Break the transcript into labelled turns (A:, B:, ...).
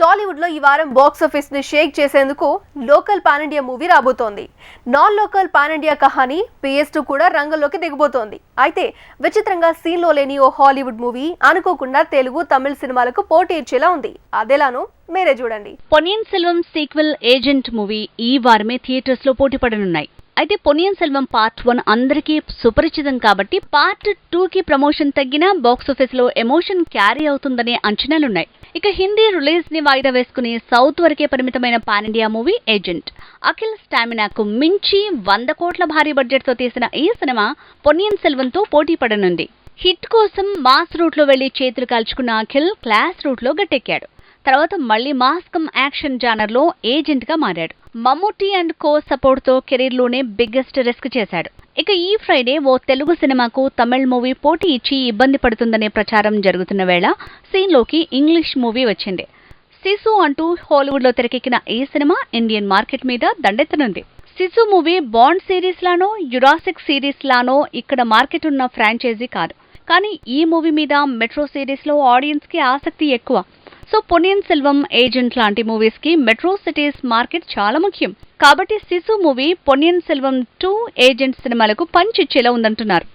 A: టాలీవుడ్ లో ఈ వారం బాక్స్ ఆఫీస్ ని షేక్ చేసేందుకు లోకల్ పాన్ ఇండియా మూవీ రాబోతోంది. నాన్ లోకల్ పాన్ ఇండియా కహాని PS2 కూడా రంగంలోకి దిగబోతోంది. అయితే విచిత్రంగా సీన్ లో లేని ఓ హాలీవుడ్ మూవీ అనుకోకుండా తెలుగు, తమిళ సినిమాలకు పోటీ ఇచ్చేలా ఉంది. అదేలానో మీరే చూడండి.
B: Ponniyin Selvam sequel agent movie ఈ వారమే థియేటర్స్ లో పోటీ పడనున్నాయి. అయితే పొన్నియిన్ సెల్వం పార్ట్ 1 అందరికీ సుపరిచితం కాబట్టి పార్ట్ 2కి ప్రమోషన్ తగ్గినా బాక్సాఫీస్ లో ఎమోషన్ క్యారీ అవుతుందనే అంచనాలున్నాయి. ఇక హిందీ రిలీజ్ ని వాయిదా వేసుకుని సౌత్ వరకే పరిమితమైన pan India movie agent. Akhil స్టామినాకు మించి 100 కోట్ల భారీ బడ్జెట్ తో తీసిన ఈ సినిమా పొన్నియిన్ సెల్వంతో పోటీ పడనుంది. హిట్ కోసం మాస్ రూట్ లో వెళ్లి చేతులు కాల్చుకున్న అఖిల్ క్లాస్ రూట్ లో గట్టెక్కాడు. తర్వాత మళ్లీ మాస్ కమ్ యాక్షన్ జానర్ లో ఏజెంట్ గా మారాడు. మమ్ముట్టి అండ్ కో సపోర్ట్ తో కెరీర్ లోనే బిగ్గెస్ట్ రిస్క్ చేశాడు. ఇక ఈ ఫ్రైడే ఓ తెలుగు సినిమాకు తమిళ్ మూవీ పోటీ ఇచ్చి ఇబ్బంది పడుతుందనే ప్రచారం జరుగుతున్న వేళ సీన్ లోకి ఇంగ్లీష్ మూవీ వచ్చింది. సిసు అంటూ హాలీవుడ్ లో తెరకెక్కిన ఈ సినిమా ఇండియన్ మార్కెట్ మీద దండెత్తనుంది. సిసు మూవీ బాండ్ సిరీస్ లానో జురాసిక్ సిరీస్ లానో ఇక్కడ మార్కెట్ ఉన్న ఫ్రాంచైజీ కాదు. కానీ ఈ మూవీ మీద మెట్రో సిరీస్ లో ఆడియన్స్ కి ఆసక్తి ఎక్కువ. సో పొన్నియిన్ సెల్వం, ఏజెంట్ లాంటి మూవీస్ కి మెట్రో సిటీస్ మార్కెట్ చాలా ముఖ్యం. కాబట్టి సిసు మూవీ పొన్నియిన్ సెల్వం 2 ఏజెంట్ సినిమాలకు పంచ్ ఇచ్చేలా ఉందంటున్నారు.